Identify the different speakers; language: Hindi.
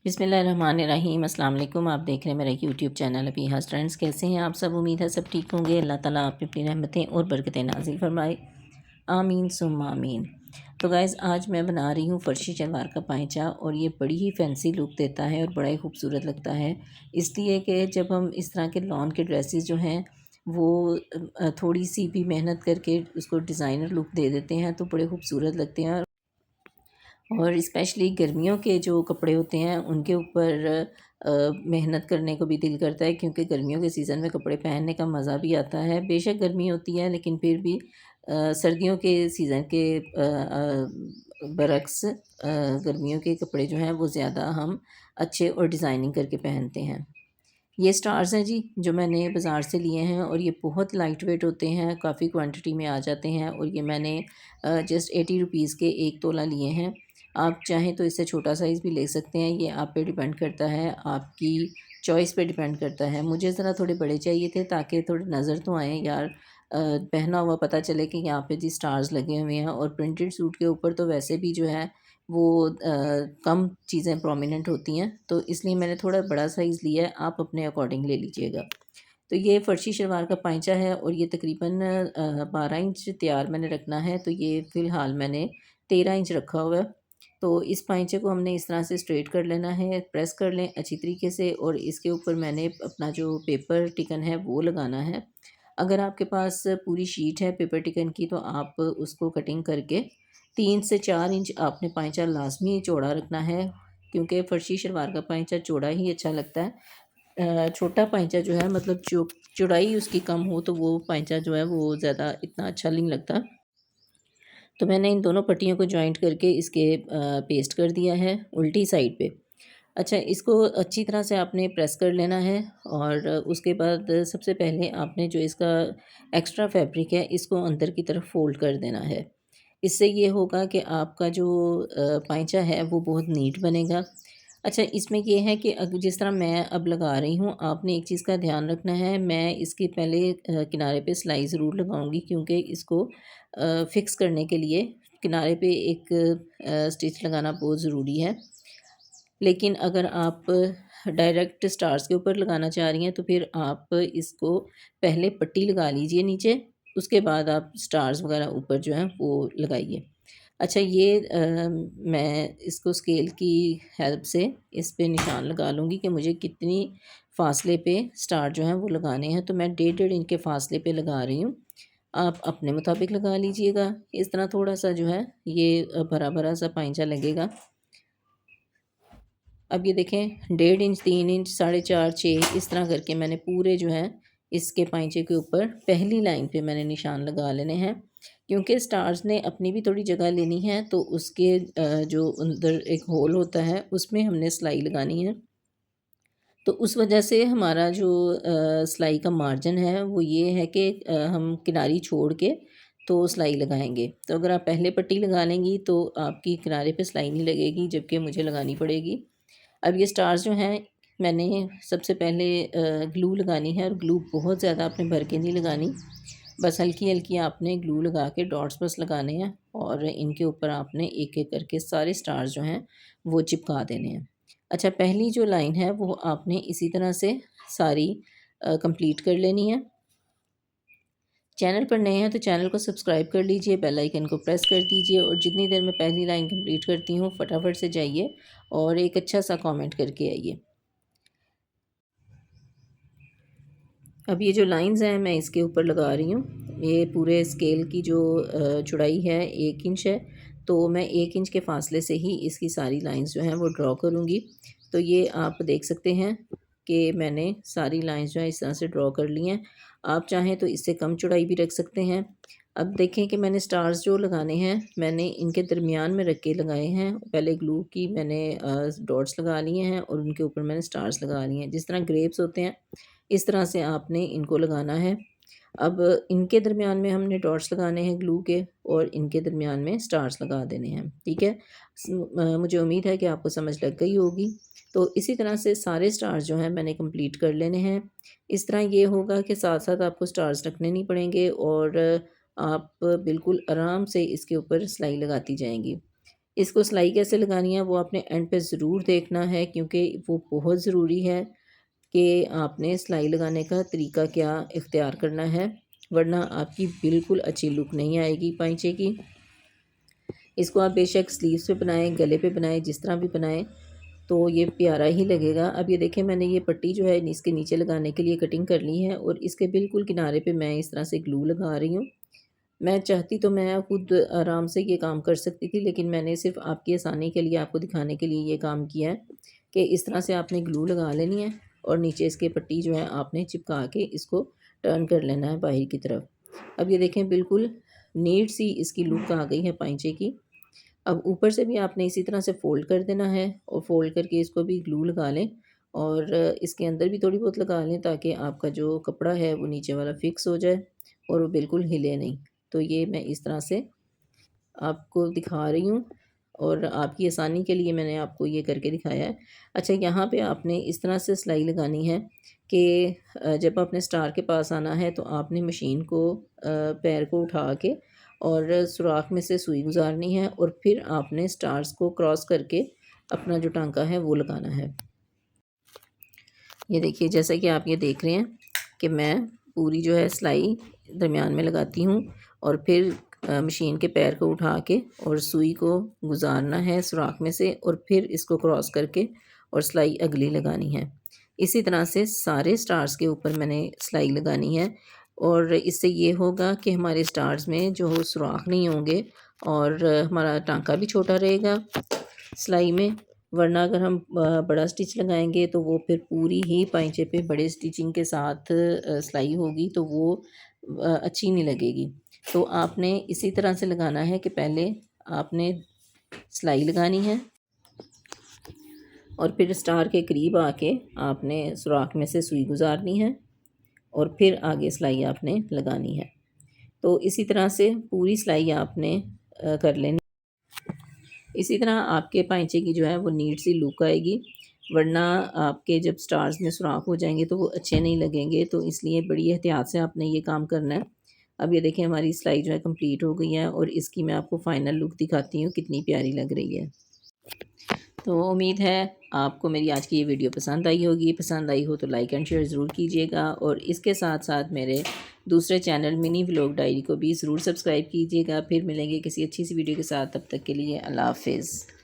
Speaker 1: बिस्मिल्लाहिर्रहमानिर्रहीम। अस्सलाम वालेकुम। आप देख रहे हैं मेरा यूट्यूब चैनल अबीहा स्टूडेंट्स। कैसे हैं आप सब? उम्मीद है सब ठीक होंगे। अल्लाह ताला आप पे अपनी रहमतें और बरकतें नाज़िल फरमाए, आमीन सुम्मा आमीन। तो गाइज़ आज मैं बना रही हूँ फ़र्शी शलवार का पायचा, और ये बड़ी ही फैंसी लुक देता है और बड़ा ही खूबसूरत लगता है। इसलिए कि जब हम इस तरह के लॉन के ड्रेसेस जो हैं वो थोड़ी सी भी मेहनत करके उसको डिज़ाइनर लुक दे देते हैं तो बड़े खूबसूरत लगते हैं। और स्पेशली गर्मियों के जो कपड़े होते हैं उनके ऊपर मेहनत करने को भी दिल करता है, क्योंकि गर्मियों के सीज़न में कपड़े पहनने का मज़ा भी आता है। बेशक गर्मी होती है लेकिन फिर भी सर्दियों के सीज़न के बरक्स गर्मियों के कपड़े जो हैं वो ज़्यादा हम अच्छे और डिज़ाइनिंग करके पहनते हैं। ये स्टार्स हैं जी, जो मैंने बाज़ार से लिए हैं, और ये बहुत लाइट वेट होते हैं, काफ़ी क्वांटिटी में आ जाते हैं। और ये मैंने जस्ट 80 रुपीज़ के 1 तोला लिए हैं। आप चाहें तो इससे छोटा साइज़ भी ले सकते हैं, ये आप पे डिपेंड करता है, आपकी चॉइस पे डिपेंड करता है। मुझे ज़रा थोड़े बड़े चाहिए थे ताकि थोड़े नज़र तो आएँ यार, पहना हुआ पता चले कि यहाँ पे जी स्टार्स लगे हुए हैं। और प्रिंटेड सूट के ऊपर तो वैसे भी जो है वो कम चीज़ें प्रोमिनेंट होती हैं, तो इसलिए मैंने थोड़ा बड़ा साइज़ लिया है, आप अपने अकॉर्डिंग ले लीजिएगा। तो ये फ़र्शी शलवार का पाइचा है और ये तकरीबन 12 इंच तैयार मैंने रखना है, तो ये फ़िलहाल मैंने 13 इंच रखा हुआ है। तो इस पाइचे को हमने इस तरह से स्ट्रेट कर लेना है, प्रेस कर लें अच्छी तरीके से, और इसके ऊपर मैंने अपना जो पेपर टिकन है वो लगाना है। अगर आपके पास पूरी शीट है पेपर टिकन की तो आप उसको कटिंग करके 3 से 4 इंच आपने पाइचा लाज़मी चौड़ा रखना है, क्योंकि फ़र्शी शलवार का पाइचा चौड़ा ही अच्छा लगता है। छोटा पाइचा जो है मतलब चौड़ाई उसकी कम हो तो वो पाइचा जो है वो ज़्यादा इतना अच्छा नहीं लगता। तो मैंने इन दोनों पट्टियों को जॉइंट करके इसके पेस्ट कर दिया है उल्टी साइड पे। अच्छा, इसको अच्छी तरह से आपने प्रेस कर लेना है, और उसके बाद सबसे पहले आपने जो इसका एक्स्ट्रा फैब्रिक है इसको अंदर की तरफ फ़ोल्ड कर देना है। इससे ये होगा कि आपका जो पाइचा है वो बहुत नीट बनेगा। अच्छा, इसमें ये है कि जिस तरह मैं अब लगा रही हूँ, आपने एक चीज़ का ध्यान रखना है। मैं इसके पहले किनारे पे सिलाई ज़रूर लगाऊंगी, क्योंकि इसको फ़िक्स करने के लिए किनारे पे एक स्टिच लगाना बहुत ज़रूरी है। लेकिन अगर आप डायरेक्ट स्टार्स के ऊपर लगाना चाह रही हैं तो फिर आप इसको पहले पट्टी लगा लीजिए नीचे, उसके बाद आप स्टार्स वगैरह ऊपर जो हैं वो लगाइए। अच्छा, ये मैं इसको स्केल की हेल्प से इस पे निशान लगा लूँगी कि मुझे कितनी फ़ासले पे स्टार जो हैं वो लगाने हैं, तो मैं डेढ़ डेढ़ इंच के फ़ासले पे लगा रही हूँ। आप अपने मुताबिक लगा लीजिएगा। इस तरह थोड़ा-सा जो है ये भरा-भरा सा पाइंचा लगेगा। अब ये देखें, डेढ़ इंच, 3 इंच, साढ़े 4, 6 इस तरह करके मैंने पूरे जो है इसके पाइंचे के ऊपर पहली लाइन पे मैंने निशान लगा लेने हैं, क्योंकि स्टार्स ने अपनी भी थोड़ी जगह लेनी है, तो उसके जो अंदर एक होल होता है उसमें हमने सिलाई लगानी है। तो उस वजह से हमारा जो सिलाई का मार्जिन है वो ये है कि हम किनारी छोड़ के तो सिलाई लगाएंगे। तो अगर आप पहले पट्टी लगा लेंगी तो आपकी किनारे पे सिलाई नहीं लगेगी, जबकि मुझे लगानी पड़ेगी। अब ये स्टार्स जो हैं, मैंने सबसे पहले ग्लू लगानी है, और ग्लू बहुत ज़्यादा आपने भर के नहीं लगानी, बस हल्की-हल्की आपने ग्लू लगा के डॉट्स बस लगाने हैं, और इनके ऊपर आपने एक-एक करके सारे स्टार्स जो हैं वो चिपका देने हैं। अच्छा, पहली जो लाइन है वो आपने इसी तरह से सारी कंप्लीट कर लेनी है। चैनल पर नए हैं तो चैनल को सब्सक्राइब कर लीजिए, बेल आइकन को प्रेस कर दीजिए, और जितनी देर में पहली लाइन कंप्लीट करती हूँ फटाफट से जाइए और एक अच्छा सा कमेंट करके आइए। अब ये जो लाइंस हैं मैं इसके ऊपर लगा रही हूँ। ये पूरे स्केल की जो चौड़ाई है 1 इंच है, तो मैं 1 इंच के फासले से ही इसकी सारी लाइंस जो हैं वो ड्रॉ करूँगी। तो ये आप देख सकते हैं कि मैंने सारी लाइंस जो है इस तरह से ड्रॉ कर ली हैं। आप चाहें तो इससे कम चौड़ाई भी रख सकते हैं। अब देखें कि मैंने स्टार्स जो लगाने हैं मैंने इनके दरमियान में रख के लगाए हैं। पहले ग्लू की मैंने डॉट्स लगा लिए हैं और उनके ऊपर मैंने स्टार्स लगा लिए हैं। जिस तरह ग्रेप्स होते हैं इस तरह से आपने इनको लगाना है। अब इनके दरमियान में हमने डॉट्स लगाने हैं ग्लू के, और इनके दरमियान में स्टार्स लगा देने हैं, ठीक है। मुझे उम्मीद है कि आपको समझ लग गई होगी। तो इसी तरह से सारे स्टार्स जो हैं मैंने कंप्लीट कर लेने हैं। इस तरह ये होगा कि साथ-साथ आपको स्टार्स रखने नहीं पड़ेंगे, और आप बिल्कुल आराम से इसके ऊपर सिलाई लगाती जाएँगी। इसको सिलाई कैसे लगानी है वो आपने एंड पे ज़रूर देखना है, क्योंकि वो बहुत ज़रूरी है कि आपने सिलाई लगाने का तरीका क्या इख्तियार करना है, वरना आपकी बिल्कुल अच्छी लुक नहीं आएगी पाइचे की। इसको आप बेशक स्लीव्स पे बनाएं, गले पे बनाएं, जिस तरह भी बनाएं तो ये प्यारा ही लगेगा। अब ये देखें, मैंने ये पट्टी जो है इसके नीचे लगाने के लिए कटिंग कर ली है और इसके बिल्कुल किनारे पे मैं इस तरह से ग्लू लगा रही हूँ। मैं चाहती तो मैं खुद आराम से ये काम कर सकती थी, लेकिन मैंने सिर्फ़ आपकी आसानी के लिए, आपको दिखाने के लिए ये काम किया है कि इस तरह से आपने ग्लू लगा लेनी है और नीचे इसके पट्टी जो है आपने चिपका के इसको टर्न कर लेना है बाहर की तरफ। अब ये देखें, बिल्कुल नीट सी इसकी लुक आ गई है पाइचे की। अब ऊपर से भी आपने इसी तरह से फ़ोल्ड कर देना है और फ़ोल्ड करके इसको भी ग्लू लगा लें और इसके अंदर भी थोड़ी बहुत लगा लें, ताकि आपका जो कपड़ा है वो नीचे वाला फ़िक्स हो जाए और वो बिल्कुल हिले नहीं। तो ये मैं इस तरह से आपको दिखा रही हूँ और आपकी आसानी के लिए मैंने आपको ये करके दिखाया है। अच्छा, यहाँ पे आपने इस तरह से सिलाई लगानी है कि जब आपने स्टार के पास आना है तो आपने मशीन को पैर को उठा के और सुराख में से सुई गुजारनी है और फिर आपने स्टार्स को क्रॉस करके अपना जो टांका है वो लगाना है। ये देखिए, जैसा कि आप ये देख रहे हैं कि मैं पूरी जो है सिलाई दरमियान में लगाती हूँ और फिर मशीन के पैर को उठा के और सुई को गुजारना है सुराख में से और फिर इसको क्रॉस करके और सिलाई अगली लगानी है। इसी तरह से सारे स्टार्स के ऊपर मैंने सिलाई लगानी है और इससे ये होगा कि हमारे स्टार्स में जो सुराख नहीं होंगे और हमारा टांका भी छोटा रहेगा सिलाई में। वरना अगर हम बड़ा स्टिच लगाएंगे तो वो फिर पूरी ही पाइंचे पे बड़े स्टिचिंग के साथ सिलाई होगी तो वो अच्छी नहीं लगेगी। तो आपने इसी तरह से लगाना है कि पहले आपने सिलाई लगानी है और फिर स्टार के करीब आके आपने सुराख में से सुई गुजारनी है और फिर आगे सिलाई आपने लगानी है। तो इसी तरह से पूरी सिलाई आपने कर लेनी। इसी तरह आपके पाइंचे की जो है वो नीट सी लुक आएगी, वरना आपके जब स्टार्स में सुराख हो जाएंगे तो वो अच्छे नहीं लगेंगे। तो इसलिए बड़ी एहतियात से आपने ये काम करना है। अब ये देखें, हमारी सिलाई जो है कंप्लीट हो गई है और इसकी मैं आपको फ़ाइनल लुक दिखाती हूँ कितनी प्यारी लग रही है। तो उम्मीद है आपको मेरी आज की ये वीडियो पसंद आई होगी। पसंद आई हो तो लाइक एंड शेयर ज़रूर कीजिएगा और इसके साथ साथ मेरे दूसरे चैनल मिनी व्लॉग डायरी को भी ज़रूर सब्सक्राइब कीजिएगा। फिर मिलेंगे किसी अच्छी सी वीडियो के साथ, तब तक के लिए अल्लाह हाफ़िज़।